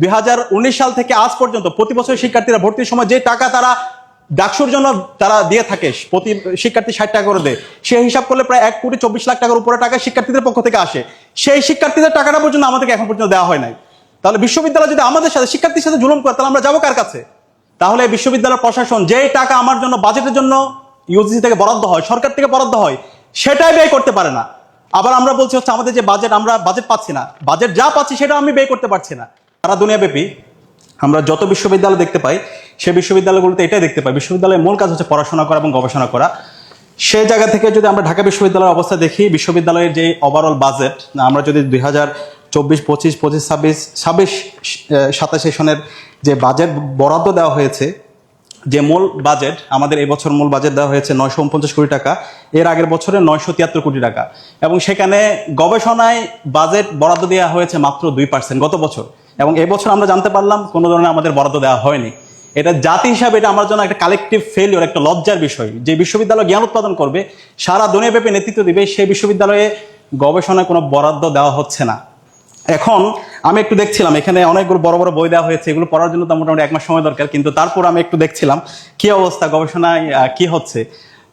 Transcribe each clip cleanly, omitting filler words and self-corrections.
2019 সাল থেকে আজ পর্যন্ত প্রতি বছর শিক্ষার্থীরা ভর্তির সময় যে টাকা তারা ডাকসুর জন্য তারা দিয়ে থাকে, প্রতি শিক্ষার্থী 60 টাকা করে দেয়, সেই হিসাব করলে প্রায় 1,24,00,000 টাকার উপরে টাকা শিক্ষার্থীদের পক্ষ থেকে আসে। সেই শিক্ষার্থীদের টাকাটা পর্যন্ত আমাদেরকে এখন পর্যন্ত দেওয়া হয় নাই। তাহলে বিশ্ববিদ্যালয় যদি আমাদের সাথে শিক্ষার্থীর সাথে জুলুম করে, তাহলে আমরা যাবো কার কাছে? তাহলে বিশ্ববিদ্যালয় প্রশাসন যেই টাকা আমার জন্য বাজেটের জন্য ইউজিসি থেকে বরাদ্দ হয়, সরকার থেকে বরাদ্দ হয়, সেটাই ব্যয় করতে পারে না। আবার আমরা বলছি হচ্ছে আমাদের যে বাজেট, আমরা বাজেট পাচ্ছি না, বাজেট যা পাচ্ছি সেটা আমি ব্যয় করতে পারছি না। সারা দুনিয়াব্যাপী আমরা যত বিশ্ববিদ্যালয় দেখতে পাই, সেই বিশ্ববিদ্যালয়গুলোতে এটাই দেখতে পাই, বিশ্ববিদ্যালয়ের মূল কাজ হচ্ছে পড়াশোনা করা এবং গবেষণা করা। সেই জায়গা থেকে যদি আমরা ঢাকা বিশ্ববিদ্যালয়ের অবস্থা দেখি, বিশ্ববিদ্যালয়ের যে ওভারঅল বাজেট, আমরা যদি 2024, 25, 26, 27 সেশনের যে বাজেট বরাদ্দ দেওয়া হয়েছে, যে মূল বাজেট আমাদের এই বছর মূল বাজেট দেওয়া হয়েছে 949 কোটি টাকা, এর আগের বছরে 973 কোটি টাকা, এবং সেখানে গবেষণায় বাজেট বরাদ্দ দেওয়া হয়েছে মাত্র 2% গত বছর, এবং এই বছর আমরা জানতে পারলাম কোনো ধরনের আমাদের বরাদ্দ দেওয়া হয়নি। এটা জাতি হিসাবে এটা আমার জন্য একটা কালেকটিভ ফেলিওর, একটা লজ্জার বিষয়। যে বিশ্ববিদ্যালয় জ্ঞান উৎপাদন করবে, সারা দুনিয়াব্যাপী নেতৃত্ব দিবে, সেই বিশ্ববিদ্যালয়ে গবেষণায় কোনো বরাদ্দ দেওয়া হচ্ছে না। এখন আমি একটু দেখছিলাম, এখানে অনেকগুলো বড় বড় বই দেওয়া হয়েছে, এগুলো পড়ার জন্য তো মোটামুটি 1 মাস সময় দরকার, কিন্তু তারপর আমি একটু দেখছিলাম কি অবস্থা গবেষণায় কি হচ্ছে।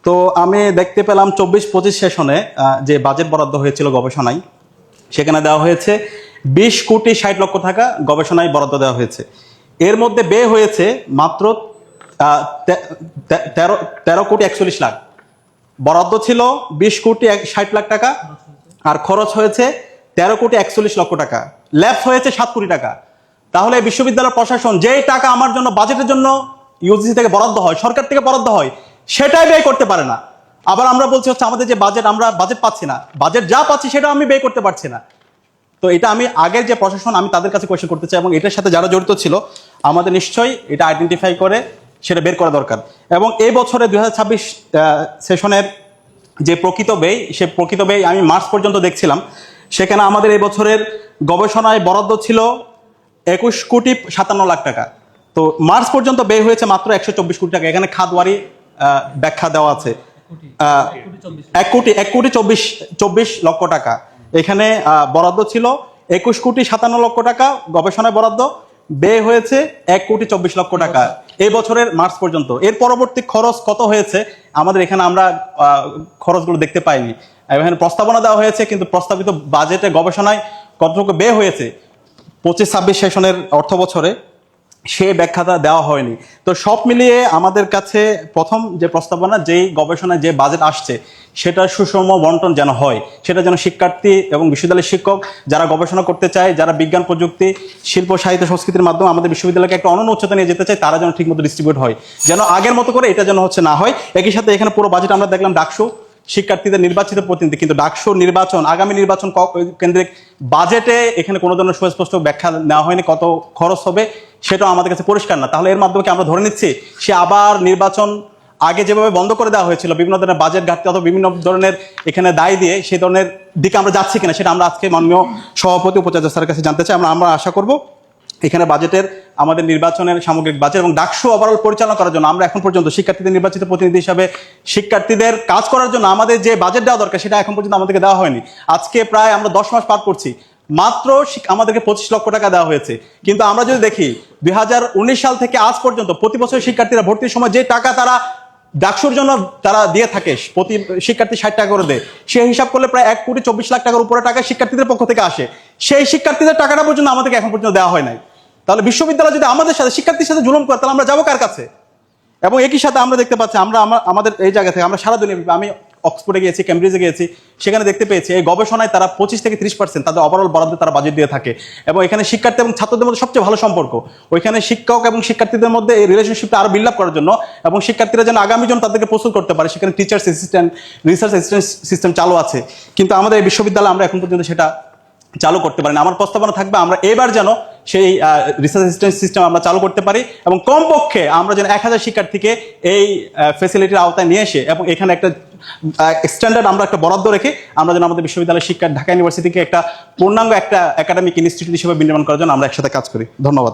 তো আমি দেখতে পেলাম 24-25 সেশনে যে বাজেট বরাদ্দ হয়েছিল গবেষণায়, সেখানে দেওয়া হয়েছে 20,60,00,000 টাকা গবেষণায় বরাদ্দ দেওয়া হয়েছে। এর মধ্যে ব্যয় হয়েছে মাত্র 13,41,00,000। বরাদ্দ ছিল 20,60,00,000 টাকা, আর খরচ হয়েছে 13,41,00,000 টাকা, ল্যাপস হয়েছে 7 কোটি টাকা। তাহলে বিশ্ববিদ্যালয় প্রশাসন যেই টাকা আমার জন্য বাজেটের জন্য ইউজিসি থেকে বরাদ্দ হয়, সরকার থেকে বরাদ্দ হয়, সেটাই ব্যয় করতে পারে না। আবার আমরা বলছি হচ্ছে আমাদের যে বাজেট, আমরা বাজেট পাচ্ছি না, বাজেট যা পাচ্ছি সেটা আমি ব্যয় করতে পারছি না। তো এটা আমি আগের যে প্রশাসন, আমি তাদের কাছে কোয়েশ্চেন করতে চাই, এবং এটার সাথে যারা জড়িত ছিল আমাদের নিশ্চয়ই এটা আইডেন্টিফাই করে সেটা বের করা দরকার। এবং এই বছরে 2026 সেশনের যে প্রকৃত ব্যয়, সে প্রকৃত ব্যয় আমি মার্চ পর্যন্ত দেখছিলাম, সেখানে আমাদের এই বছরের গবেষণায় বরাদ্দ ছিল 21,57,00,000 টাকা। তো মার্চ পর্যন্ত ব্যয় হয়েছে মাত্র 124 কোটি টাকা। এখানে খাতওয়ারি ব্যাখ্যা দেওয়া আছে, 1,24,00,000 টাকা। এখানে বরাদ্দ ছিল 21,57,00,000 টাকা গবেষণায় বরাদ্দ, ব্যয় হয়েছে 1,24,00,000 টাকা এই বছরের মার্চ পর্যন্ত। এর পরবর্তী খরচ কত হয়েছে আমাদের এখানে আমরা খরচগুলো দেখতে পাইনি। এখানে প্রস্তাবনা দেওয়া হয়েছে, কিন্তু প্রস্তাবিত বাজেটে গবেষণায় কতটুকু ব্যয় হয়েছে 25-26 সেশনের অর্থ বছরে, সে ব্যাখ্যাটা দেওয়া হয়নি। তো সব মিলিয়ে আমাদের কাছে প্রথম যে প্রস্তাবনা, যেই গবেষণায় যে বাজেট আসছে, সেটা সুষম বন্টন যেন হয়, সেটা যেন শিক্ষার্থী এবং বিশ্ববিদ্যালয়ের শিক্ষক যারা গবেষণা করতে চায়, যারা বিজ্ঞান, প্রযুক্তি, শিল্প, সাহিত্য, সংস্কৃতির মাধ্যমে আমাদের বিশ্ববিদ্যালয়কে একটা অনন্য উচ্চতা নিয়ে যেতে চায়, তারা যেন ঠিকমতো ডিস্ট্রিবিউট হয়, যেন আগের মতো করে এটা যেন হচ্ছে না হয়। একই সাথে এখানে পুরো বাজেট আমরা দেখলাম ডাকসু শিক্ষার্থীদের নির্বাচিত প্রতিনিধি, কিন্তু ডাকসু নির্বাচন, আগামী নির্বাচন কেন্দ্রিক বাজেটে এখানে কোনো ধরনের সুস্পষ্ট ব্যাখ্যা নেওয়া হয়নি, কত খরচ হবে সেটাও আমাদের কাছে পরিষ্কার না। তাহলে এর মাধ্যমে কি আমরা ধরে নিচ্ছি সে আবার নির্বাচন আগে যেভাবে বন্ধ করে দেওয়া হয়েছিল, বিভিন্ন ধরনের বাজেট ঘাটতি অথবা বিভিন্ন ধরনের এখানে দায় দিয়ে, সেই ধরনের দিকে আমরা যাচ্ছি কিনা, সেটা আমরা আজকে মাননীয় সভাপতি, উপাচার্য স্যারের কাছে জানতে চাই। আমরা আশা করব এখানে বাজেটের, আমাদের নির্বাচনের সামগ্রিক বাজেট এবং ডাকসু ওভারঅল পরিচালনা করার জন্য, আমরা এখন পর্যন্ত শিক্ষার্থীদের নির্বাচিত প্রতিনিধি হিসাবে শিক্ষার্থীদের কাজ করার জন্য আমাদের যে বাজেট দেওয়া দরকার, সেটা এখন পর্যন্ত আমাদেরকে দেওয়া হয়নি। আজকে প্রায় আমরা 10 মাস পার করছি, মাত্র আমাদেরকে 25 লক্ষ টাকা দেওয়া হয়েছে। কিন্তু আমরা যদি দেখি 2019 সাল থেকে আজ পর্যন্ত প্রতি বছর শিক্ষার্থীরা ভর্তির সময় যে টাকা তারা ডাকসুর জন্য তারা দিয়ে থাকে, প্রতি শিক্ষার্থী 60 টাকা করে দেয়, সেই হিসাব করলে প্রায় 1,24,00,000 টাকার উপরে টাকা শিক্ষার্থীদের পক্ষ থেকে আসে। সেই শিক্ষার্থীদের টাকাটা পর্যন্ত আমাদেরকে এখন পর্যন্ত দেওয়া হয় নাই। তাহলে বিশ্ববিদ্যালয় যদি আমাদের সাথে শিক্ষার্থীর সাথে জুলুম করে, তাহলে আমরা যাবো কার কাছে? এবং একই সাথে আমরা দেখতে পাচ্ছি, আমরা আমাদের এই জায়গা থেকে আমরা সারা দুনিয়া, আমি অক্সফোর্ডে গিয়েছি, কেমব্রিজে গিয়েছি, সেখানে দেখতে পেয়েছি এই গবেষণায় তারা 25-30% তাদের ওভারঅল বরাদ্দে তারা বাজেট দিয়ে থাকে। এবং এখানে শিক্ষার্থী এবং ছাত্রদের মধ্যে সবচেয়ে ভালো সম্পর্ক, ওইখানে শিক্ষক এবং শিক্ষার্থীদের মধ্যে এই রিলেশনশিপটা আরো বিল্ড আপ করার জন্য, এবং শিক্ষার্থীরা যেন আগামী জন তাদেরকে প্রস্তুত করতে পারে, সেখানে teachers assistant, research assistant system চালু আছে। কিন্তু আমাদের এই বিশ্ববিদ্যালয়ে আমরা এখন পর্যন্ত সেটা চালু করতে পারি না। আমার প্রস্তাবনা থাকবে আমরা এবার যেন সেই রিসার্চ অ্যাসিস্ট্যান্ট সিস্টেম আমরা চালু করতে পারি, এবং কমপক্ষে আমরা যেন 1000 শিক্ষার্থীকে এই ফ্যাসিলিটির আওতায় নিয়ে এসে, এবং এখানে একটা স্ট্যান্ডার্ড আমরা একটা বরাদ্দ রেখে আমরা যেন আমাদের বিশ্ববিদ্যালয়ের শিক্ষা, ঢাকা ইউনিভার্সিটিকে একটা পূর্ণাঙ্গ একটা একাডেমিক ইনস্টিটিউট হিসেবে বিনির্মাণ করার জন্য আমরা একসাথে কাজ করি। ধন্যবাদ।